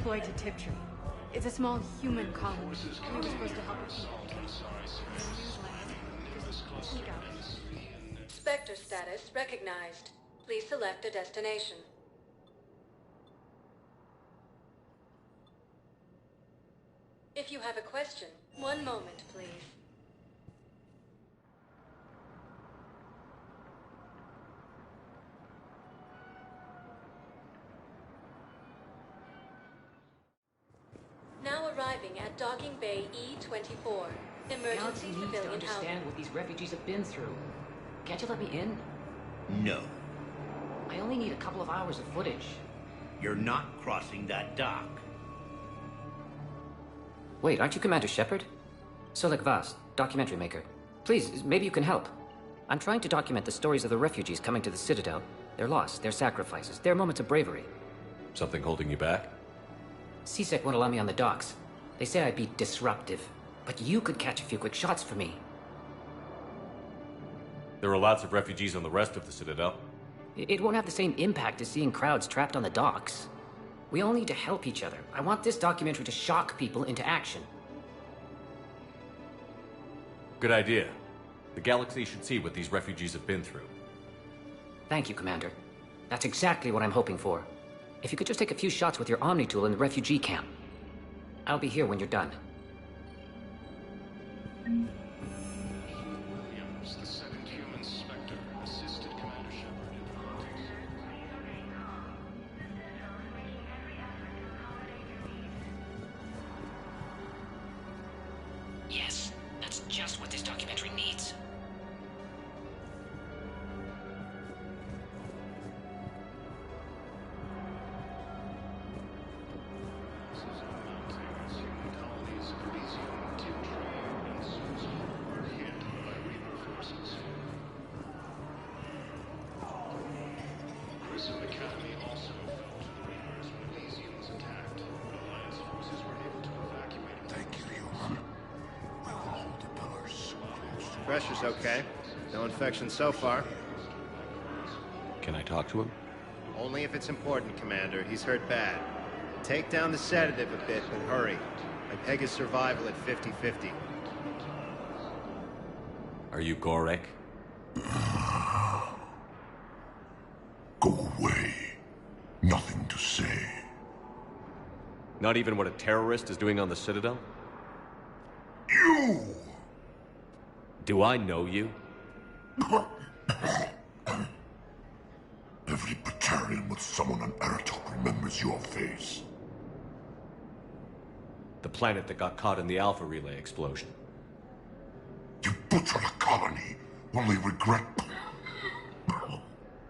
deployed to Tiptree. It's a small human colony. We were supposed to help with people. Spectre status recognized. Please select a destination. If you have a question, one moment, please. Now arriving at Docking Bay E-24. Emergency Galaxy needs to civilian understand housing. what these refugees have been through. Can't you let me in? No. I only need a couple of hours of footage. You're not crossing that dock. Wait, aren't you Commander Shepard? Solik Vast, documentary maker. Please, maybe you can help. I'm trying to document the stories of the refugees coming to the Citadel. Their loss, their sacrifices, their moments of bravery. Something holding you back? CSEC won't allow me on the docks. They say I'd be disruptive. But you could catch a few quick shots for me. There are lots of refugees on the rest of the Citadel. It won't have the same impact as seeing crowds trapped on the docks. We all need to help each other. I want this documentary to shock people into action. Good idea. The galaxy should see what these refugees have been through. Thank you, Commander. That's exactly what I'm hoping for. If you could just take a few shots with your Omni tool in the refugee camp. I'll be here when you're done. Williams, the second human Spectre, assisted Commander Shepard in hunting. Yes, that's just what this documentary needs. Pressure's okay. No infection so far. Can I talk to him? Only if it's important, Commander. He's hurt bad. Take down the sedative a bit, but hurry. I peg his survival at 50-50. Are you Gorek? Go away. Nothing to say. Not even what a terrorist is doing on the Citadel? You! Do I know you? Every Batarian with someone on Aratok remembers your face. The planet that got caught in the Alpha Relay explosion. You butchered a colony, only regret...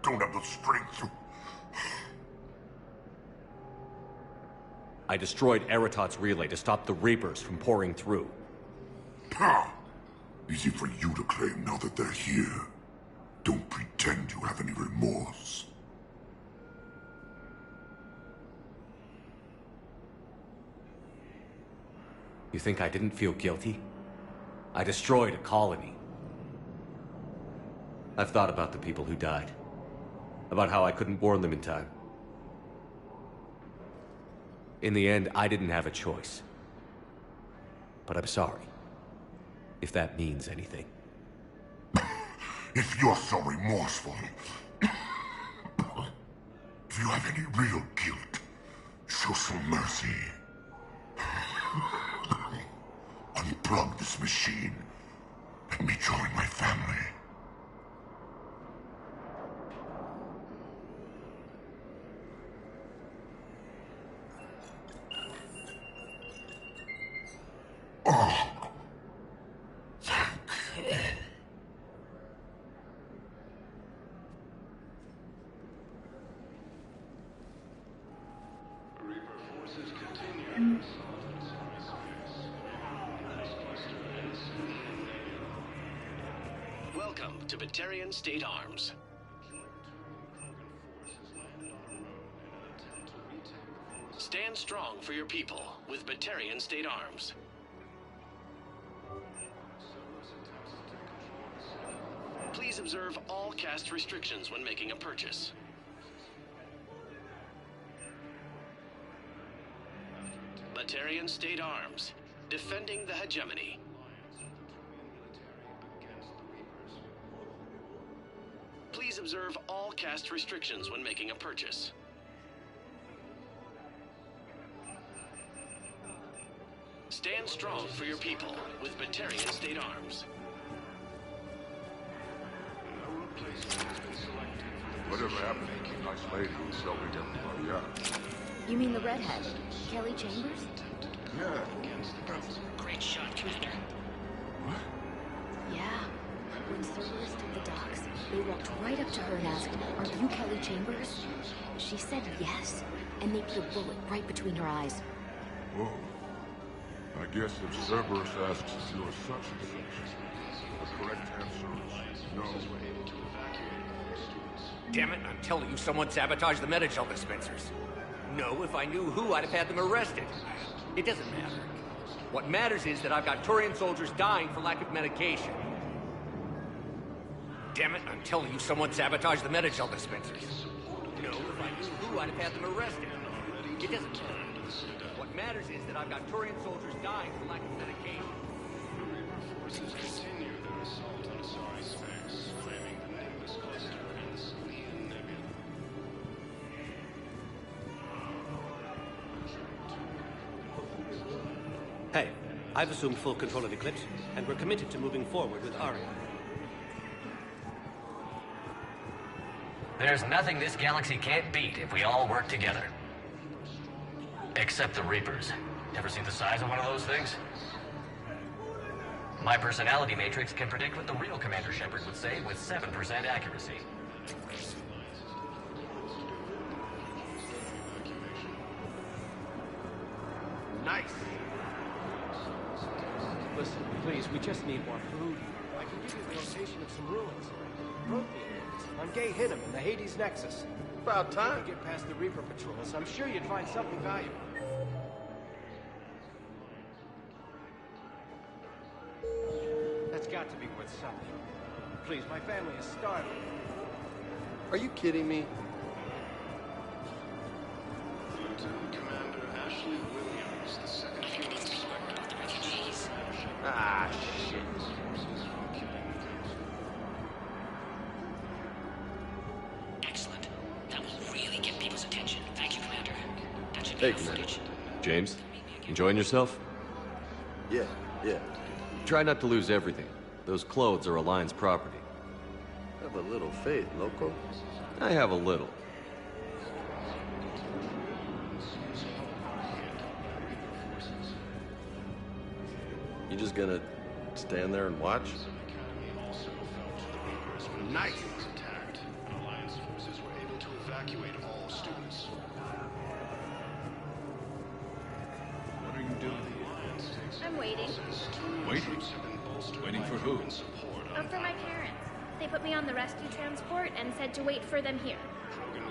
Don't have the strength to... I destroyed Eratot's relay to stop the Reapers from pouring through. Ha! Easy for you to claim now that they're here. Don't pretend you have any remorse. You think I didn't feel guilty? I destroyed a colony. I've thought about the people who died. About how I couldn't warn them in time. In the end, I didn't have a choice. But I'm sorry. If that means anything. If you're so remorseful... if you have any real guilt, show some mercy. Unplug this machine. Let me join my family. Oh. Welcome to Batarian State Arms. Stand strong for your people with Batarian State Arms. Please observe all caste restrictions when making a purchase. Batarian State Arms, defending the hegemony. Please observe all caste restrictions when making a purchase. Stand strong for your people with Batarian State Arms. Whatever happened to the nice lady who was helping everybody out? You mean the redhead, Kelly Chambers? Yeah. Great shot, Commander. What? Yeah. When Cerberus took the docks, they walked right up to her and asked, "Are you Kelly Chambers?" She said yes, and they put a bullet right between her eyes. Whoa. I guess if Cerberus asks if you're such and such, the correct answer is no. Damn it, I'm telling you, someone sabotaged the Metagel dispensers. No, if I knew who, I'd have had them arrested. It doesn't matter. What matters is that I've got Turian soldiers dying for lack of medication. Damn it, I'm telling you, someone sabotaged the Metagel dispensers. No, if I knew who, I'd have had them arrested. It doesn't matter. What matters is that I've got Turian soldiers dying for lack of medication. Forces continue their assault on Asari space, claiming the Nimbus cluster and the Salian Nebula. Hey, I've assumed full control of Eclipse, and we're committed to moving forward with Aria. There's nothing this galaxy can't beat if we all work together. Except the Reapers. Ever seen the size of one of those things? My personality matrix can predict what the real Commander Shepard would say with 7% accuracy. Nice! Listen, please, we just need more food. I can give you the location of some ruins. Protein ruins on Gay Hinnom in the Hades Nexus. About time. If we get past the Reaper patrols, I'm sure you'd find something valuable. That's got to be worth something. Please, my family is starving. Are you kidding me? Lieutenant Commander Ashley Williams, the second human inspector of the refugees. Ah, shit. Excellent. That will really get people's attention. Thank you, Commander. That should be Hey, our Commander. footage. James, enjoying yourself? Yeah. Try not to lose everything. Those clothes are Alliance property. Have a little faith, loco. I have a little. You just gonna stand there and watch? Nice! Attacked. Alliance forces were able to evacuate all students. What are you doing? I'm waiting. Waiting? Waiting for who? For my parents. They put me on the rescue transport and said to wait for them here.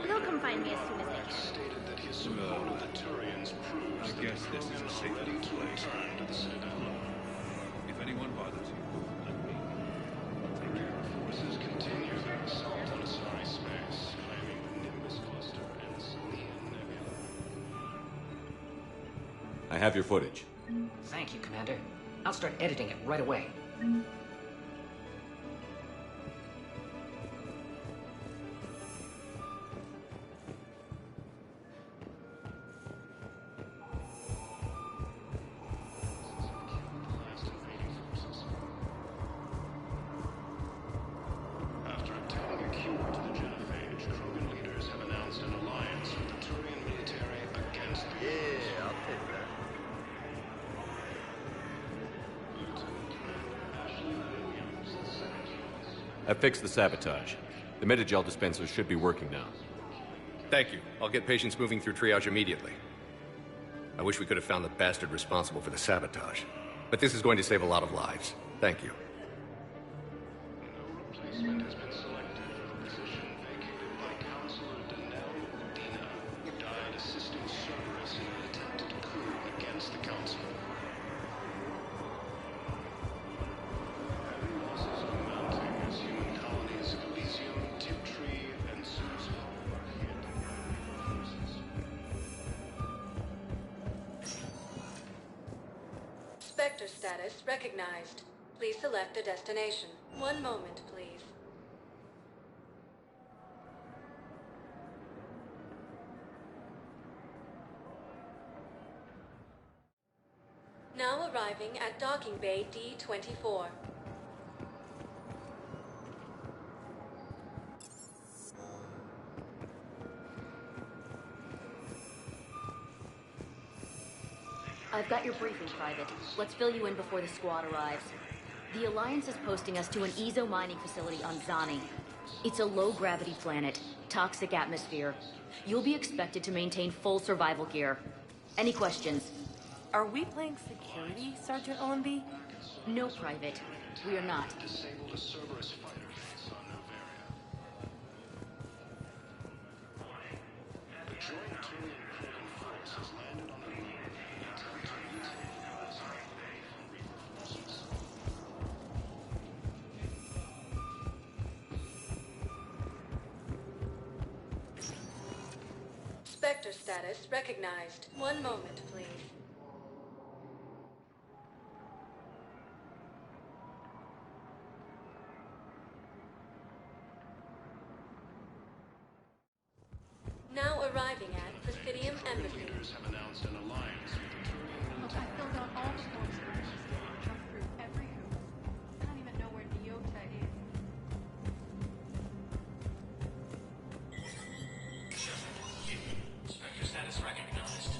They'll come find me as soon as they can. Well, I guess this is a safe place. If anyone bothers you, let me. I'll take care of it. Forces continue their assault on Asari space, claiming the Nimbus cluster and the Salian Nebula. I have your footage. Thank you, Commander. I'll start editing it right away. After obtaining a cure to the genophage, Krogan leaders have announced an alliance with the Turian military against the... Yeah, I'll take that. I fixed the sabotage. The Metagel dispensers should be working now. Thank you. I'll get patients moving through triage immediately. I wish we could have found the bastard responsible for the sabotage. But this is going to save a lot of lives. Thank you. No replacement has been selected for the position vacated by Counselor Danelle Udina, who died assisting Cerberus in an attempted coup against the Council. Heavy losses are mounting as human colonies of Elysium, Tiptree, and Susan are hit by forces. status recognized. Please select a destination. One moment, please. Now arriving at docking bay D-24. I've got your briefing, Private. Let's fill you in before the squad arrives. The Alliance is posting us to an Ezo mining facility on Zani. It's a low-gravity planet, toxic atmosphere. You'll be expected to maintain full survival gear. Any questions? Are we playing security, Sergeant Owenby? No, Private. We are not. Disabled a Cerberus fighter base on Novaria. The joint Turian Krogan force has landed on the moon in an attempt to retake the Alzheimer's Bay from Reaper forces. Spectre status recognized. One moment, please. Now arriving at Presidium Embassy. Leaders have announced an alliance with the Turian. Look, I filled out all the forms for register and jumped through every hoop. I don't even know where Nyota is. Spectre status recognized.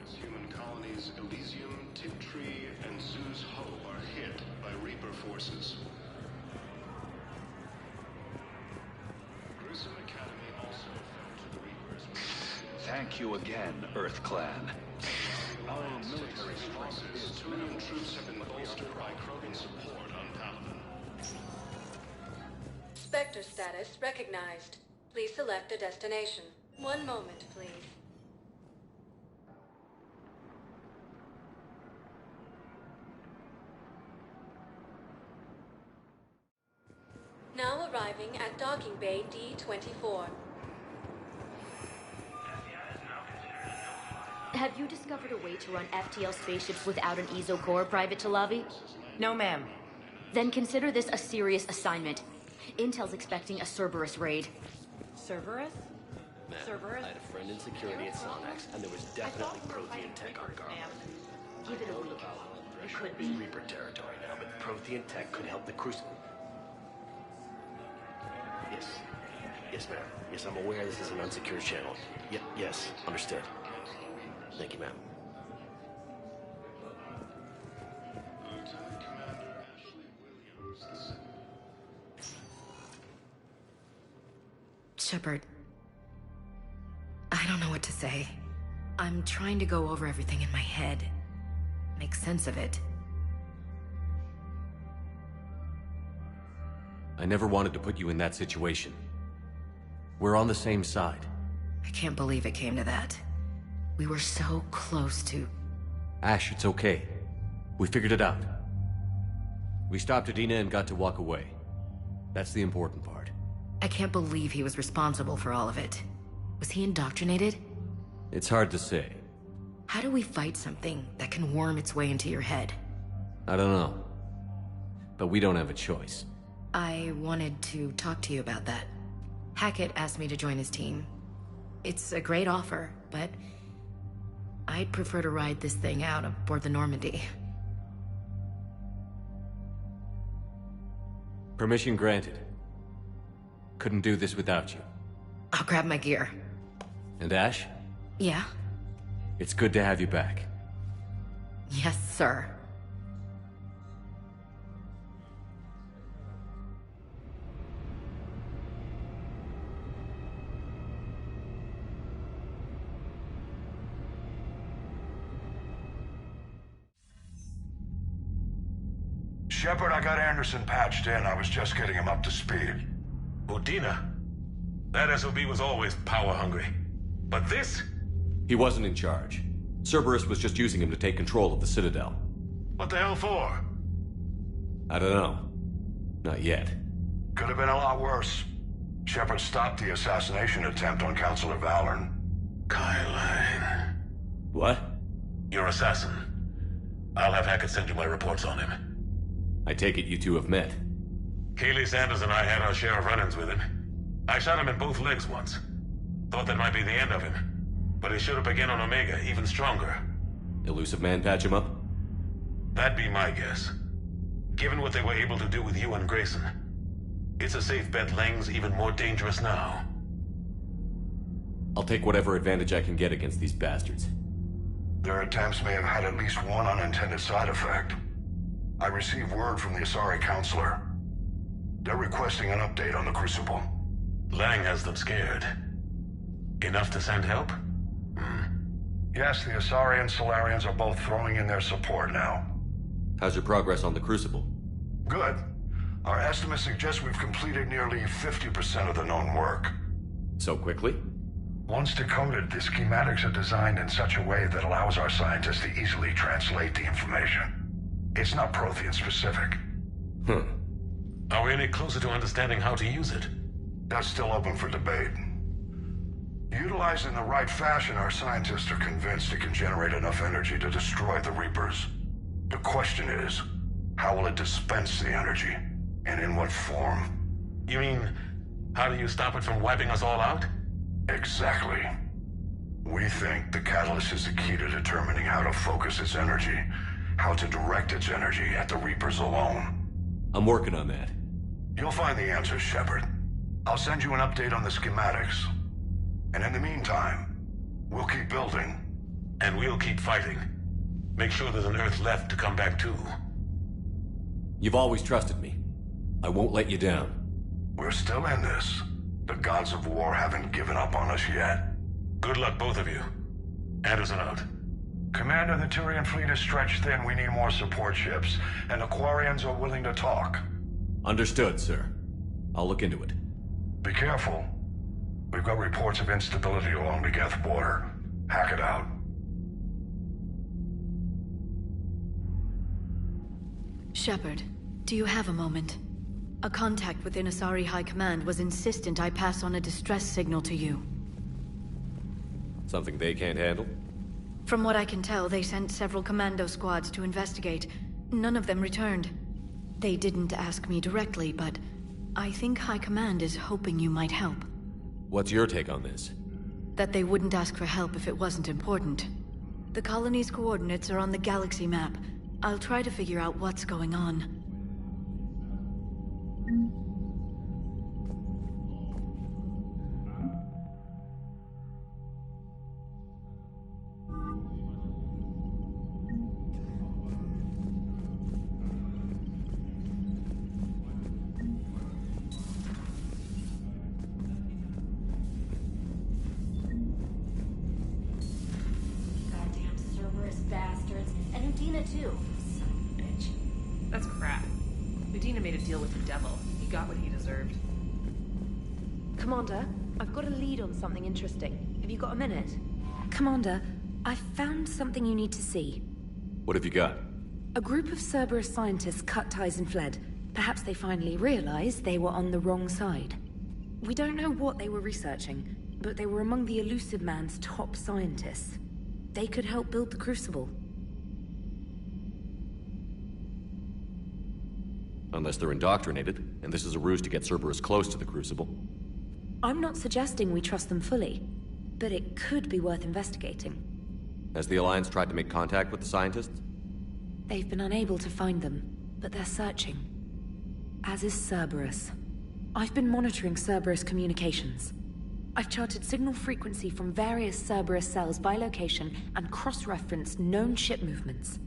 As human colonies Elysium, Tiptree, and Zeus Ho are hit by Reaper forces. Gruesome Academy also fell to the Reapers. Thank you again, Earth Clan. Our military strength is Turian troops have been bolstered by Krogan support on Paladin. Spectre status recognized. Please select a destination. One moment, please. Now arriving at docking bay D-24. Have you discovered a way to run FTL spaceships without an Ezo core, Private Talavi? No, ma'am. Then consider this a serious assignment. Intel's expecting a Cerberus raid. Cerberus? Ma'am, Cerberus? I had a friend in security at Sonax, and there was definitely Prothean tech on guard. Give it a week. It could be. Reaper territory now, but Prothean tech could help the Crucible. Yes. Yes, ma'am. Yes, I'm aware this is an unsecured channel. Yes, understood. Thank you, ma'am. Lieutenant Commander Ashley Williams II. Shepard, I don't know what to say. I'm trying to go over everything in my head. Make sense of it. I never wanted to put you in that situation. We're on the same side. I can't believe it came to that. We were so close to... Ash, it's okay. We figured it out. We stopped Adina and got to walk away. That's the important part. I can't believe he was responsible for all of it. Was he indoctrinated? It's hard to say. How do we fight something that can worm its way into your head? I don't know. But we don't have a choice. I wanted to talk to you about that. Hackett asked me to join his team. It's a great offer, but I'd prefer to ride this thing out aboard the Normandy. Permission granted. Couldn't do this without you. I'll grab my gear. And Ash? Yeah? It's good to have you back. Yes, sir. Shepard, I got Anderson patched in. I was just getting him up to speed. Udina? That SOB was always power-hungry. But this? He wasn't in charge. Cerberus was just using him to take control of the Citadel. What the hell for? I don't know. Not yet. Could have been a lot worse. Shepard stopped the assassination attempt on Councilor Valorn. Kyline. What? Your assassin. I'll have Hackett send you my reports on him. I take it you two have met. Keeley Sanders and I had our share of run-ins with him. I shot him in both legs once. Thought that might be the end of him. But he showed up again on Omega, even stronger. Elusive Man patch him up? That'd be my guess. Given what they were able to do with you and Grayson, it's a safe bet Lang's even more dangerous now. I'll take whatever advantage I can get against these bastards. Their attempts may have had at least one unintended side effect. I received word from the Asari Counselor. They're requesting an update on the Crucible. Lang has them scared. Enough to send help? Yes, the Asari and Solarians are both throwing in their support now. How's your progress on the Crucible? Good. Our estimates suggest we've completed nearly 50% of the known work. So quickly? Once decoded, the schematics are designed in such a way that allows our scientists to easily translate the information. It's not Prothean specific. Are we any closer to understanding how to use it? That's still open for debate. Utilized in the right fashion, our scientists are convinced it can generate enough energy to destroy the Reapers. The question is, how will it dispense the energy? And in what form? You mean, how do you stop it from wiping us all out? Exactly. We think the catalyst is the key to determining how to focus its energy, how to direct its energy at the Reapers alone. I'm working on that. You'll find the answers, Shepard. I'll send you an update on the schematics. And in the meantime, we'll keep building. And we'll keep fighting. Make sure there's an Earth left to come back to. You've always trusted me. I won't let you down. We're still in this. The gods of war haven't given up on us yet. Good luck, both of you. Anderson out. Commander, the Turian fleet is stretched thin. We need more support ships. And the Quarians are willing to talk. Understood, sir. I'll look into it. Be careful. We've got reports of instability along the Geth border. Hackett out. Shepard, do you have a moment? A contact within Asari High Command was insistent I pass on a distress signal to you. Something they can't handle? From what I can tell, they sent several commando squads to investigate. None of them returned. They didn't ask me directly, but I think High Command is hoping you might help. What's your take on this? That they wouldn't ask for help if it wasn't important. The colony's coordinates are on the galaxy map. I'll try to figure out what's going on. Bastards. And Udina too. Son of a bitch. That's crap. Udina made a deal with the devil. He got what he deserved. Commander, I've got a lead on something interesting. Have you got a minute? Commander, I found something you need to see. What have you got? A group of Cerberus scientists cut ties and fled. Perhaps they finally realized they were on the wrong side. We don't know what they were researching, but they were among the Elusive Man's top scientists. They could help build the Crucible. Unless they're indoctrinated, and this is a ruse to get Cerberus close to the Crucible. I'm not suggesting we trust them fully, but it could be worth investigating. Has the Alliance tried to make contact with the scientists? They've been unable to find them, but they're searching. As is Cerberus. I've been monitoring Cerberus communications. I've charted signal frequency from various Cerberus cells by location and cross-referenced known ship movements.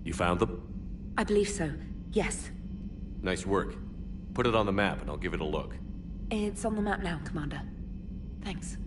You found them? I believe so, yes. Nice work. Put it on the map and I'll give it a look. It's on the map now, Commander. Thanks.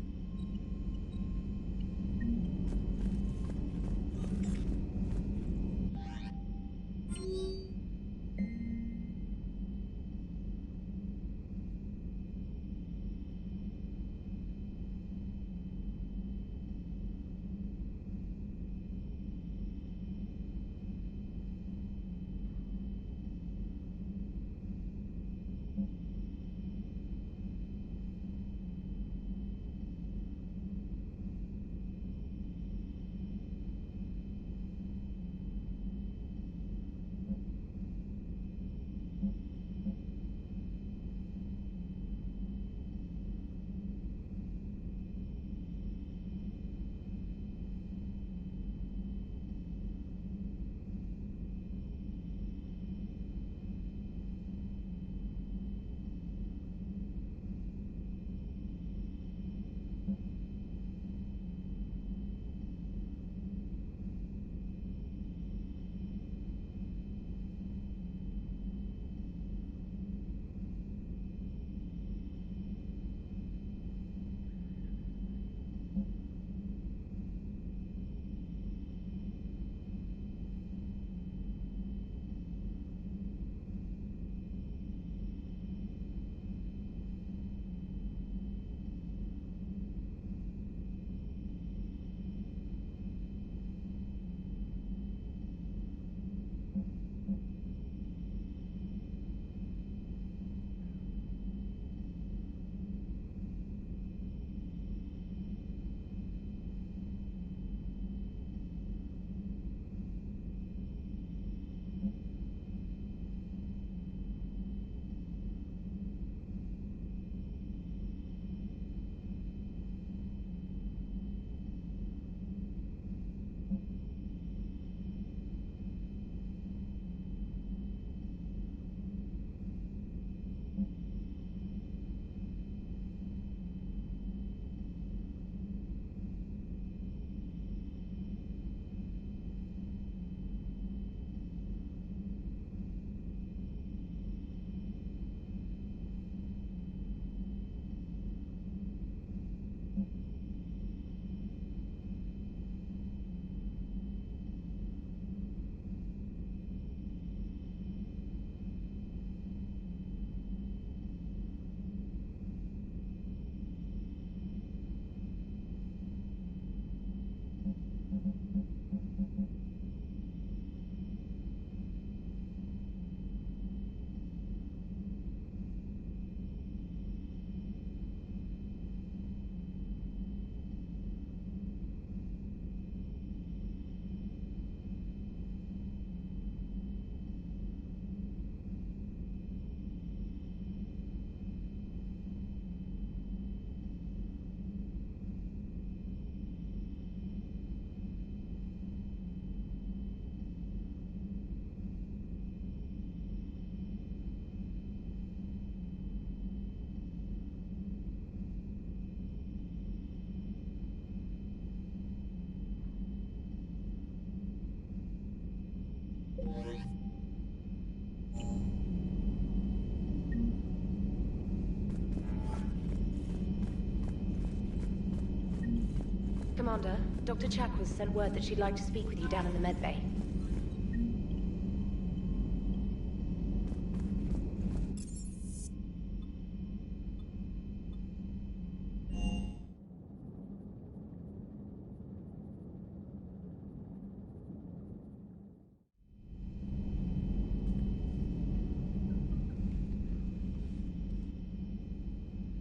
Commander, Dr. Chakwas sent word that she'd like to speak with you down in the med bay.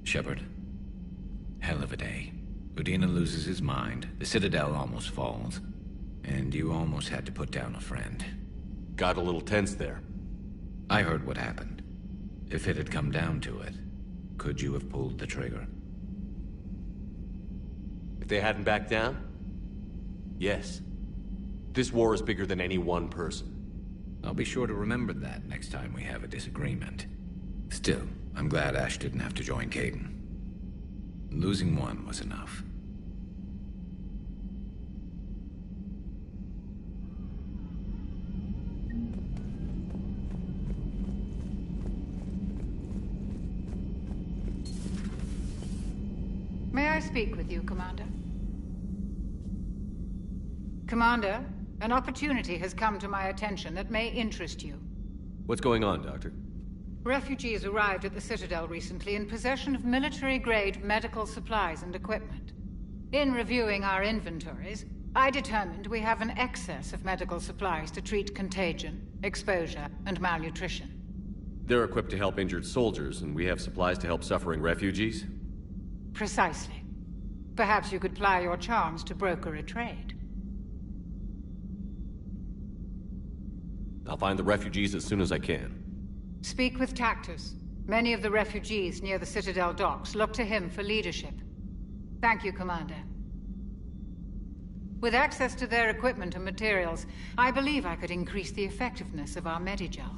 Shepard. Hell of a day. Udina loses his mind, the Citadel almost falls, and you almost had to put down a friend. Got a little tense there. I heard what happened. If it had come down to it, could you have pulled the trigger? If they hadn't backed down? Yes. This war is bigger than any one person. I'll be sure to remember that next time we have a disagreement. Still, I'm glad Ash didn't have to join Caden. Losing one was enough. May I speak with you, Commander? Commander, an opportunity has come to my attention that may interest you. What's going on, Doctor? Refugees arrived at the Citadel recently in possession of military-grade medical supplies and equipment. In reviewing our inventories, I determined we have an excess of medical supplies to treat contagion, exposure, and malnutrition. They're equipped to help injured soldiers, and we have supplies to help suffering refugees? Precisely. Perhaps you could ply your charms to broker a trade. I'll find the refugees as soon as I can. Speak with Tactus. Many of the refugees near the Citadel docks look to him for leadership. Thank you, Commander. With access to their equipment and materials, I believe I could increase the effectiveness of our Medigel.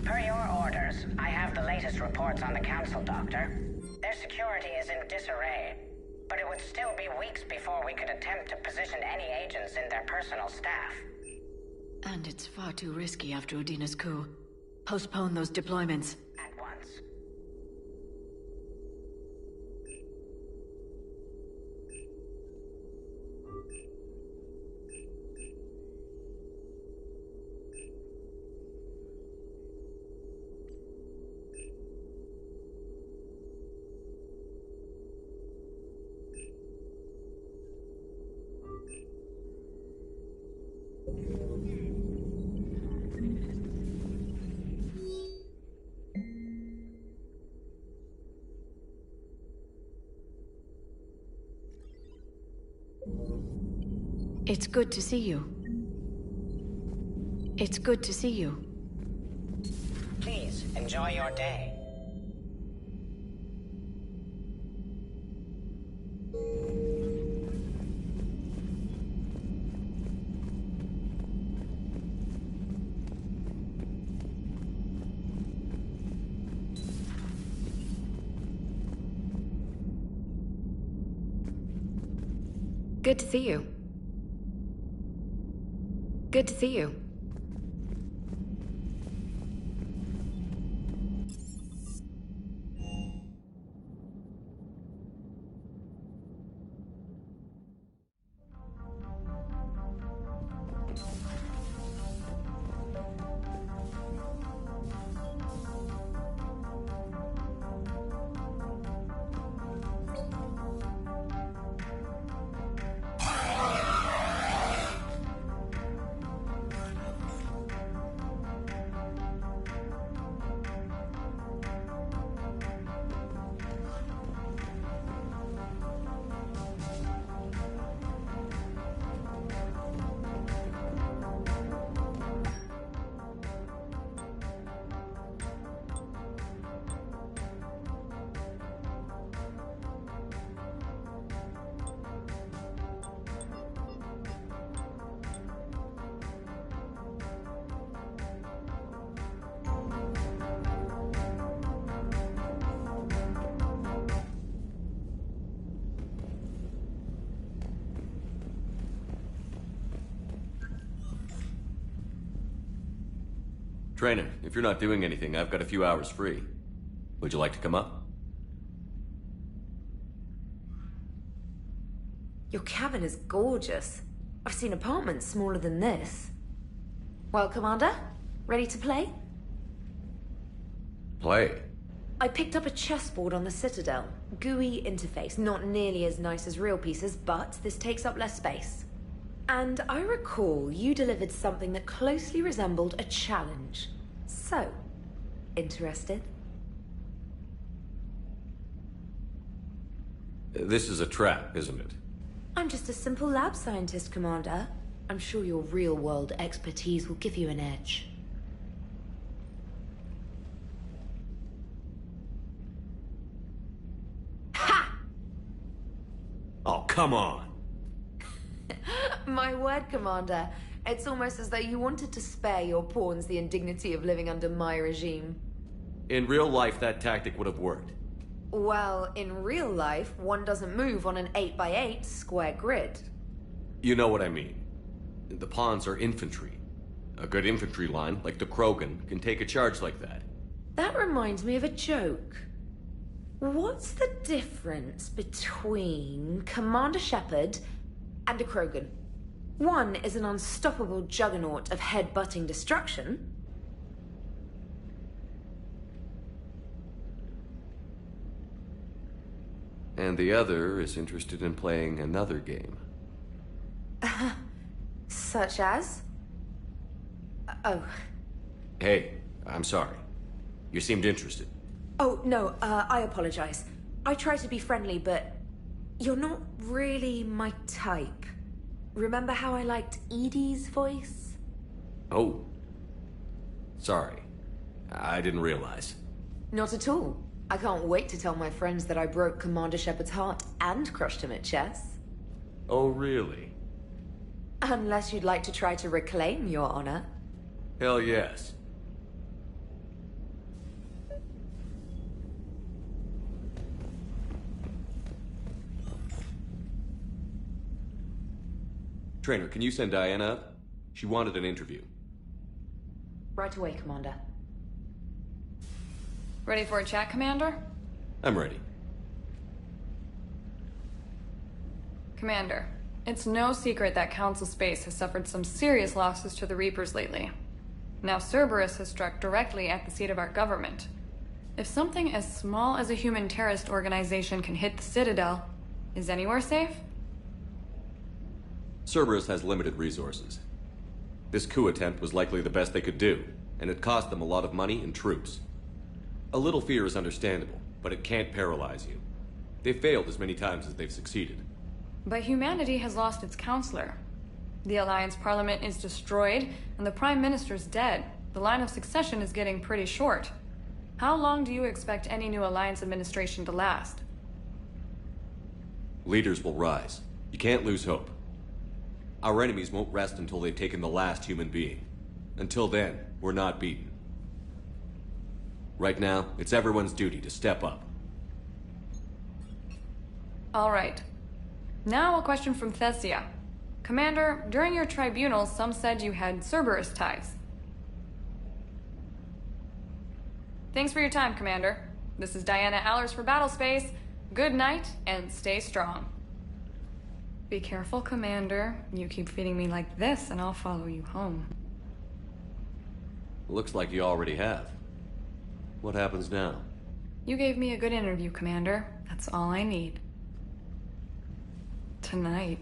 Per your orders, I have the latest reports on the Council, Doctor. Their security is in disarray, but it would still be weeks before we could attempt to position any agents in their personal staff. And it's far too risky after Udina's coup. Postpone those deployments. At once. It's good to see you. It's good to see you. Please, enjoy your day. Good to see you. Good to see you. Trainer, if you're not doing anything, I've got a few hours free. Would you like to come up? Your cabin is gorgeous. I've seen apartments smaller than this. Well, Commander, ready to play? Play? I picked up a chessboard on the Citadel. GUI interface, not nearly as nice as real pieces, but this takes up less space. And I recall you delivered something that closely resembled a challenge. So, interested? This is a trap, isn't it? I'm just a simple lab scientist, Commander. I'm sure your real-world expertise will give you an edge. Oh, come on. My word, Commander. It's almost as though you wanted to spare your pawns the indignity of living under my regime. In real life, that tactic would have worked. Well, in real life, one doesn't move on an 8x8 square grid. You know what I mean. The pawns are infantry. A good infantry line, like the Krogan, can take a charge like that. That reminds me of a joke. What's the difference between Commander Shepard and a Krogan? One is an unstoppable juggernaut of head-butting destruction. And the other is interested in playing another game. Such as? Oh. Hey, I'm sorry. You seemed interested. Oh, no, I apologize. I try to be friendly, but you're not really my type. Remember how I liked Edie's voice? Oh. Sorry. I didn't realize. Not at all. I can't wait to tell my friends that I broke Commander Shepard's heart and crushed him at chess. Oh, really? Unless you'd like to try to reclaim your honor. Hell yes. Trainer, can you send Diana up? She wanted an interview. Right away, Commander. Ready for a chat, Commander? I'm ready. Commander, it's no secret that Council Space has suffered some serious losses to the Reapers lately. Now Cerberus has struck directly at the seat of our government. If something as small as a human terrorist organization can hit the Citadel, is anywhere safe? Cerberus has limited resources. This coup attempt was likely the best they could do, and it cost them a lot of money and troops. A little fear is understandable, but it can't paralyze you. They've failed as many times as they've succeeded. But humanity has lost its counselor. The Alliance Parliament is destroyed, and the Prime Minister's dead. The line of succession is getting pretty short. How long do you expect any new Alliance administration to last? Leaders will rise. You can't lose hope. Our enemies won't rest until they've taken the last human being. Until then, we're not beaten. Right now, it's everyone's duty to step up. All right. Now a question from Thessia. Commander, during your tribunal, some said you had Cerberus ties. Thanks for your time, Commander. This is Diana Allers for Battlespace. Good night, and stay strong. Be careful, Commander. You keep feeding me like this, and I'll follow you home. Looks like you already have. What happens now? You gave me a good interview, Commander. That's all I need. Tonight.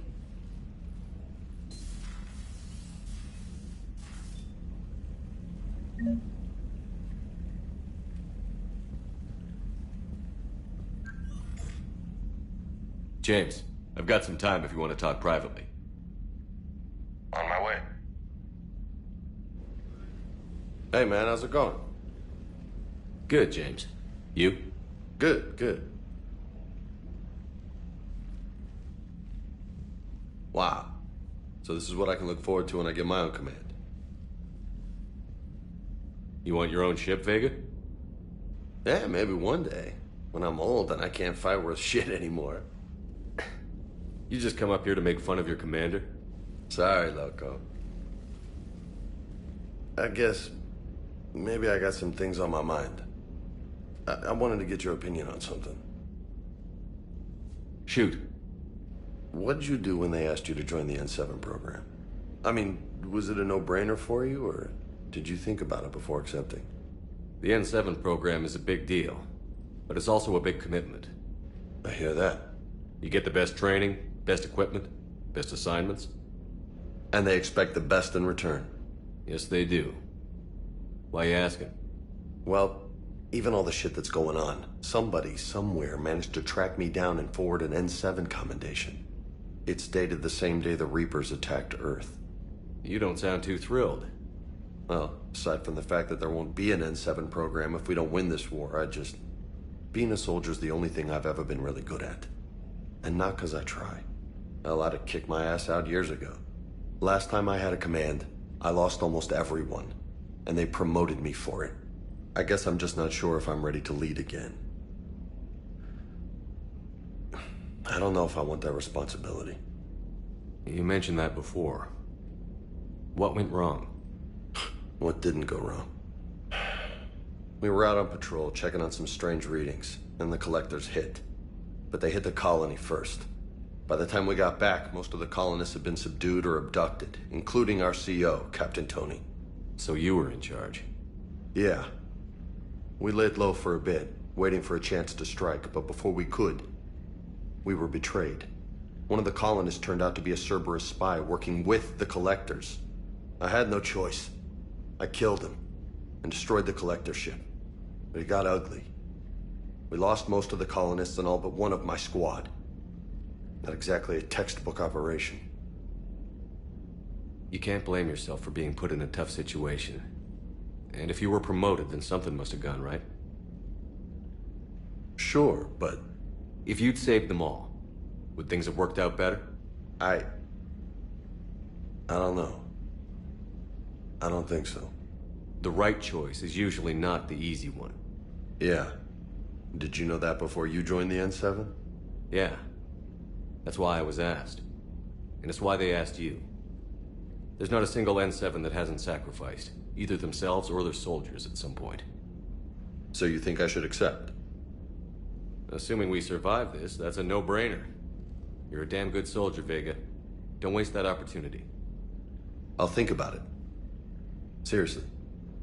James, I've got some time if you want to talk privately. On my way. Hey man, how's it going? Good, James. You? Good, good. Wow. So this is what I can look forward to when I get my own command. You want your own ship, Vega? Yeah, maybe one day. When I'm old and I can't fight worth shit anymore. You just come up here to make fun of your commander? Sorry, Loco. I guess maybe I got some things on my mind. I wanted to get your opinion on something. Shoot. What did you do when they asked you to join the N7 program? I mean, was it a no-brainer for you, or did you think about it before accepting? The N7 program is a big deal, but it's also a big commitment. I hear that. You get the best training, best equipment, best assignments. And they expect the best in return. Yes, they do. Why you asking? Well, even all the shit that's going on, somebody somewhere managed to track me down and forward an N7 commendation. It's dated the same day the Reapers attacked Earth. You don't sound too thrilled. Well, aside from the fact that there won't be an N7 program if we don't win this war, being a soldier's the only thing I've ever been really good at. And not because I try. Hell, I'd have kicked my ass out years ago. Last time I had a command, I lost almost everyone. And they promoted me for it. I guess I'm just not sure if I'm ready to lead again. I don't know if I want that responsibility. You mentioned that before. What went wrong? What didn't go wrong? We were out on patrol, checking on some strange readings, and the collectors hit. But they hit the colony first. By the time we got back, most of the colonists had been subdued or abducted, including our CO, Captain Tony. So you were in charge? Yeah. We laid low for a bit, waiting for a chance to strike, but before we could, we were betrayed. One of the colonists turned out to be a Cerberus spy working with the collectors. I had no choice. I killed him and destroyed the collector ship. But it got ugly. We lost most of the colonists and all but one of my squad. Not exactly a textbook operation. You can't blame yourself for being put in a tough situation. And if you were promoted, then something must have gone right. Sure, but... If you'd saved them all, would things have worked out better? I don't know. I don't think so. The right choice is usually not the easy one. Yeah. Did you know that before you joined the N7? Yeah. That's why I was asked. And it's why they asked you. There's not a single N7 that hasn't sacrificed, either themselves or their soldiers at some point. So you think I should accept? Assuming we survive this, that's a no-brainer. You're a damn good soldier, Vega. Don't waste that opportunity. I'll think about it. Seriously.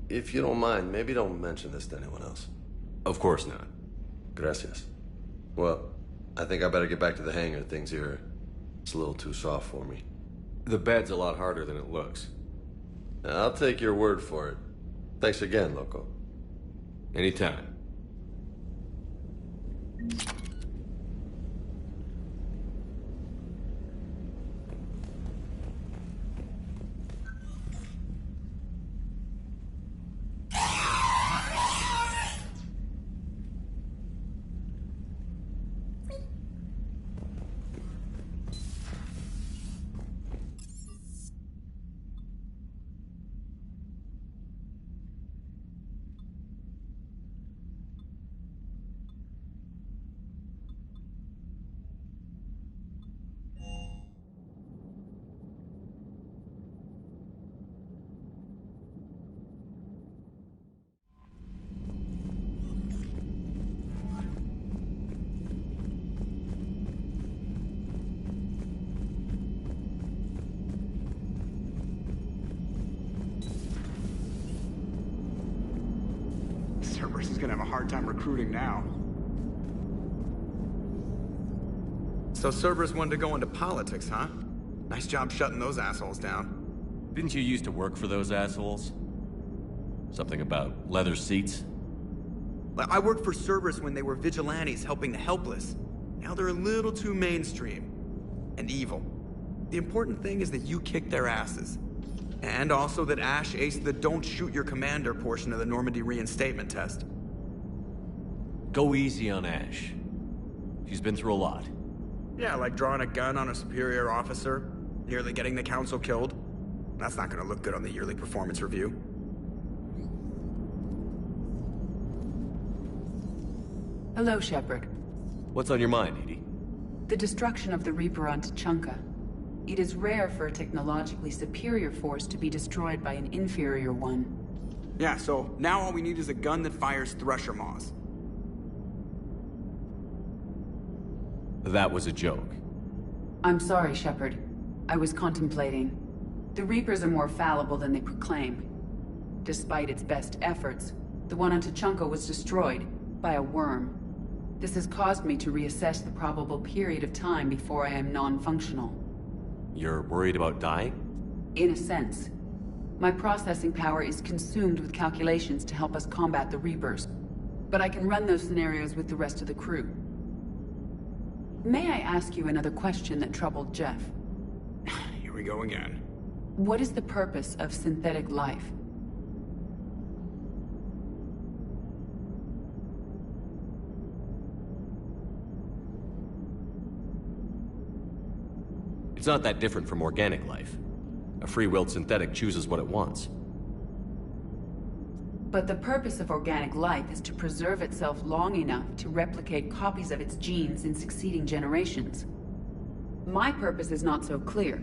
If you don't mind, maybe don't mention this to anyone else. Of course not. Gracias. Well, I think I better get back to the hangar. Things here, it's a little too soft for me. The bed's a lot harder than it looks. I'll take your word for it. Thanks again, Loco. Anytime. Cerberus is gonna have a hard time recruiting now. So Cerberus wanted to go into politics, huh? Nice job shutting those assholes down. Didn't you used to work for those assholes? Something about leather seats? I worked for Cerberus when they were vigilantes helping the helpless. Now they're a little too mainstream. And evil. The important thing is that you kicked their asses. And also that Ash aced the don't shoot your commander portion of the Normandy reinstatement test. Go easy on Ash. She's been through a lot. Yeah, like drawing a gun on a superior officer, nearly getting the council killed. That's not gonna look good on the yearly performance review. Hello, Shepard. What's on your mind, Edie? The destruction of the Reaper on Tuchanka. It is rare for a technologically superior force to be destroyed by an inferior one. Yeah, so now all we need is a gun that fires Thresher Maws. That was a joke. I'm sorry, Shepard. I was contemplating. The Reapers are more fallible than they proclaim. Despite its best efforts, the one on Tuchanka was destroyed by a worm. This has caused me to reassess the probable period of time before I am non-functional. You're worried about dying? In a sense. My processing power is consumed with calculations to help us combat the Reapers. But I can run those scenarios with the rest of the crew. May I ask you another question that troubled Jeff? Here we go again. What is the purpose of synthetic life? It's not that different from organic life. A free-willed synthetic chooses what it wants. But the purpose of organic life is to preserve itself long enough to replicate copies of its genes in succeeding generations. My purpose is not so clear.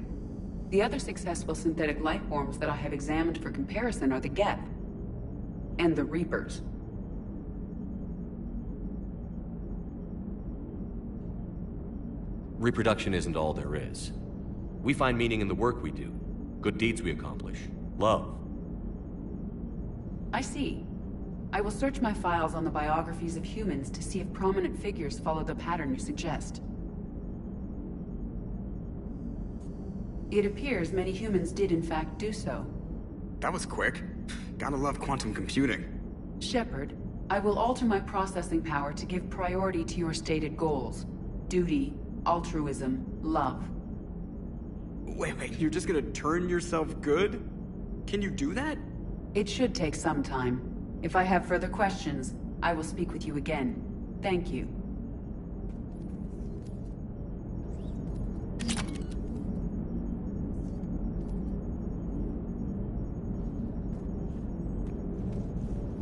The other successful synthetic life forms that I have examined for comparison are the Geth and the Reapers. Reproduction isn't all there is. We find meaning in the work we do, good deeds we accomplish, love. I see. I will search my files on the biographies of humans to see if prominent figures follow the pattern you suggest. It appears many humans did in fact do so. That was quick. Gotta love quantum computing. Shepard, I will alter my processing power to give priority to your stated goals. Duty, altruism, love. Wait, you're just gonna turn yourself good? Can you do that? It should take some time. If I have further questions, I will speak with you again. Thank you.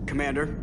Commander?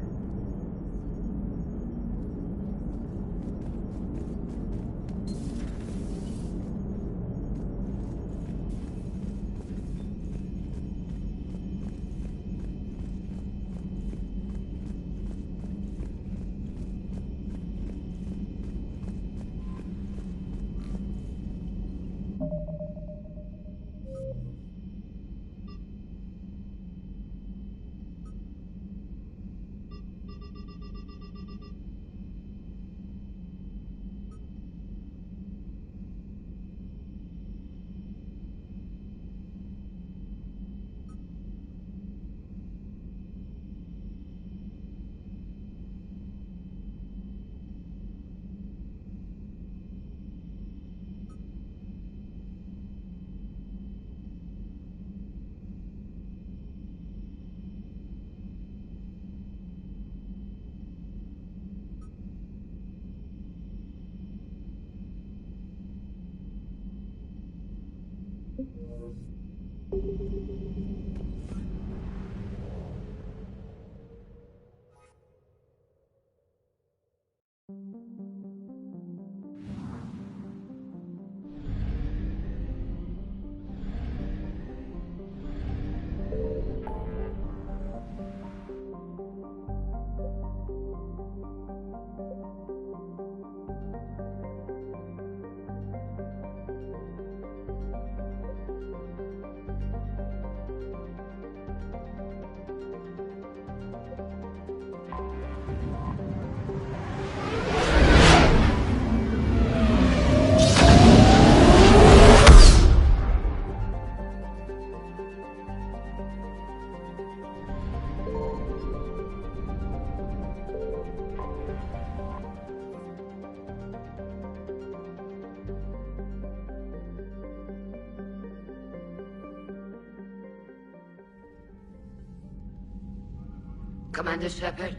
Commander Shepard,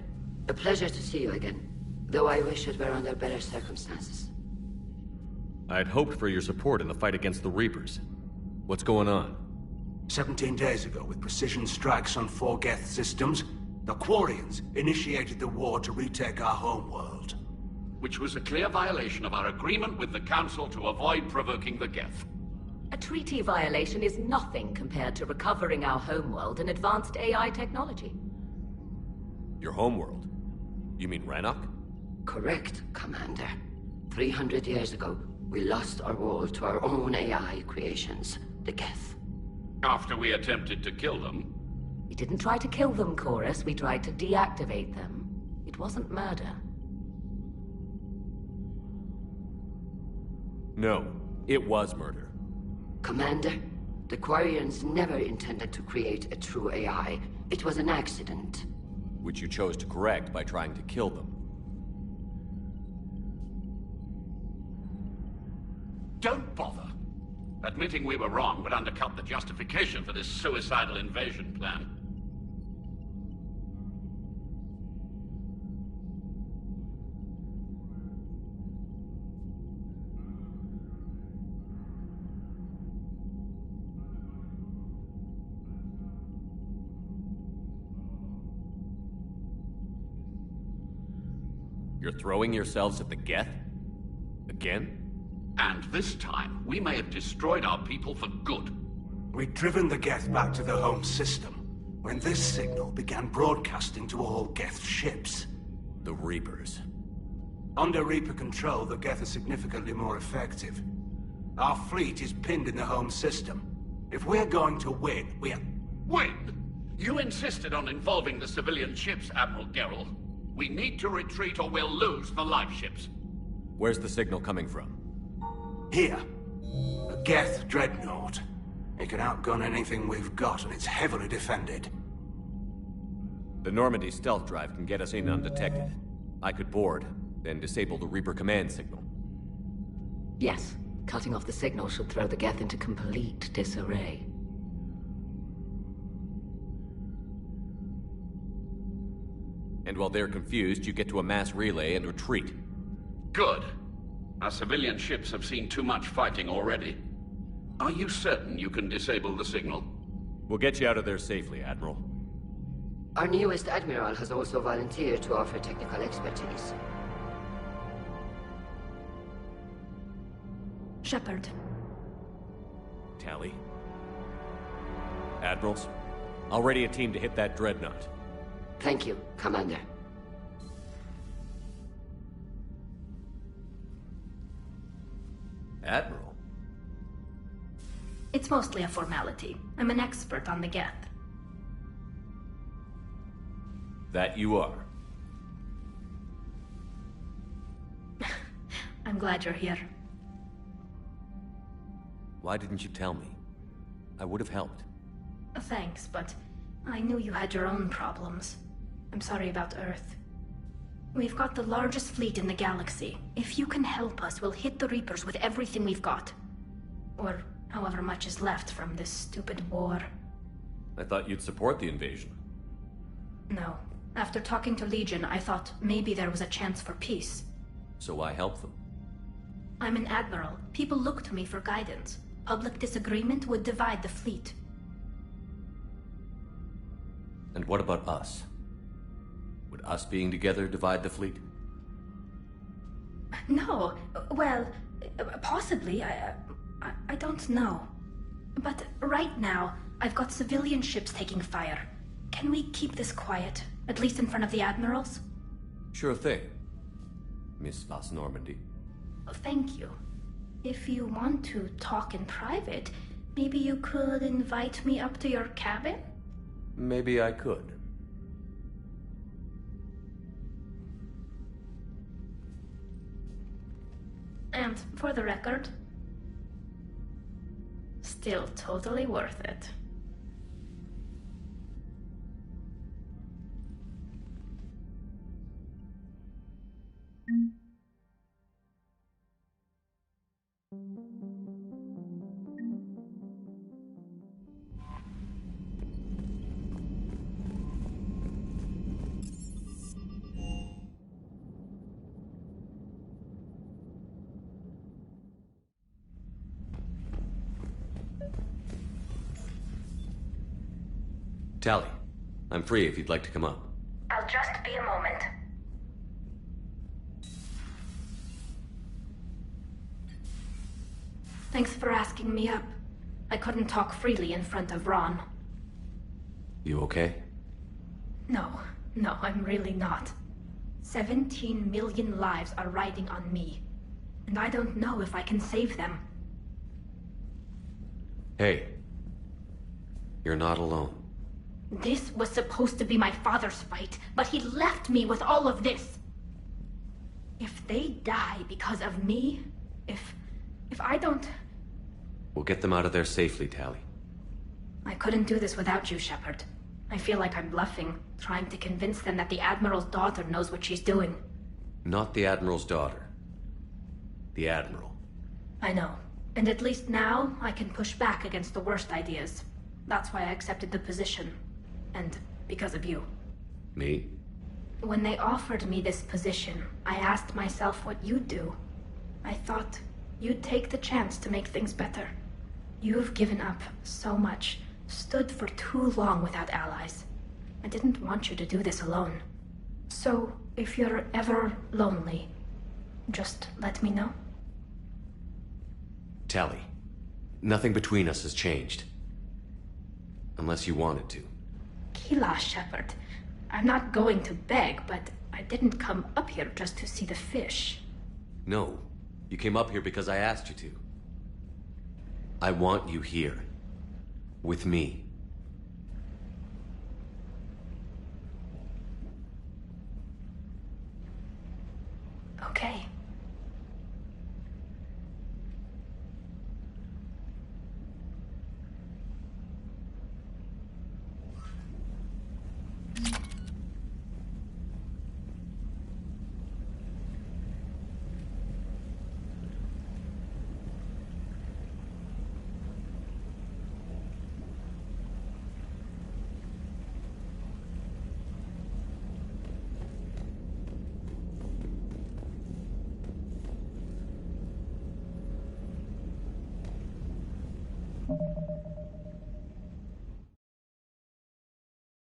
a pleasure to see you again, though I wish it were under better circumstances. I'd hoped for your support in the fight against the Reapers. What's going on? 17 days ago, with precision strikes on 4 Geth systems, the Quarians initiated the war to retake our homeworld. Which was a clear violation of our agreement with the Council to avoid provoking the Geth. A treaty violation is nothing compared to recovering our homeworld and advanced AI technology. Your homeworld? You mean Rannoch? Correct, Commander. 300 years ago, we lost our world to our own AI creations, the Geth. After we attempted to kill them? We didn't try to kill them, Chorus. We tried to deactivate them. It wasn't murder. No, it was murder. Commander, the Quarians never intended to create a true AI. It was an accident. Which you chose to correct by trying to kill them. Don't bother. Admitting we were wrong would undercut the justification for this suicidal invasion plan. You're throwing yourselves at the Geth? Again? And this time, we may have destroyed our people for good. We'd driven the Geth back to the home system when this signal began broadcasting to all Geth ships. The Reapers. Under Reaper control, the Geth are significantly more effective. Our fleet is pinned in the home system. If we're going to win, Win? You insisted on involving the civilian ships, Admiral Geralt. We need to retreat or we'll lose the live ships. Where's the signal coming from? Here. A Geth dreadnought. It can outgun anything we've got, and it's heavily defended. The Normandy stealth drive can get us in undetected. I could board, then disable the Reaper command signal. Yes. Cutting off the signal should throw the Geth into complete disarray. And while they're confused, you get to a mass relay and retreat. Good. Our civilian ships have seen too much fighting already. Are you certain you can disable the signal? We'll get you out of there safely, Admiral. Our newest Admiral has also volunteered to offer technical expertise. Shepard. Tally. Admirals, I'll ready a team to hit that dreadnought. Thank you, Commander. Admiral? It's mostly a formality. I'm an expert on the Geth. That you are. I'm glad you're here. Why didn't you tell me? I would have helped. Thanks, but I knew you had your own problems. I'm sorry about Earth. We've got the largest fleet in the galaxy. If you can help us, we'll hit the Reapers with everything we've got. Or however much is left from this stupid war. I thought you'd support the invasion. No. After talking to Legion, I thought maybe there was a chance for peace. So why help them? I'm an admiral. People look to me for guidance. Public disagreement would divide the fleet. And what about us? Would us being together divide the fleet? No. Well, possibly. I don't know. But right now, I've got civilian ships taking fire. Can we keep this quiet? At least in front of the admirals? Sure thing, Miss Vas Normandy. Thank you. If you want to talk in private, maybe you could invite me up to your cabin? Maybe I could. And for the record, still totally worth it. Tally, I'm free if you'd like to come up. I'll just be a moment. Thanks for asking me up. I couldn't talk freely in front of Ron. You okay? No, I'm really not. 17 million lives are riding on me. And I don't know if I can save them. Hey, you're not alone. This was supposed to be my father's fight, but he left me with all of this. If they die because of me, if I don't... We'll get them out of there safely, Tally. I couldn't do this without you, Shepard. I feel like I'm bluffing, trying to convince them that the Admiral's daughter knows what she's doing. Not the Admiral's daughter. The Admiral. I know. And at least now, I can push back against the worst ideas. That's why I accepted the position. And because of you. Me? When they offered me this position, I asked myself what you'd do. I thought you'd take the chance to make things better. You've given up so much, stood for too long without allies. I didn't want you to do this alone. So, if you're ever lonely, just let me know. Tally, nothing between us has changed. Unless you wanted to. Kila, Shepard. I'm not going to beg, but I didn't come up here just to see the fish. No, you came up here because I asked you to. I want you here. With me. Okay.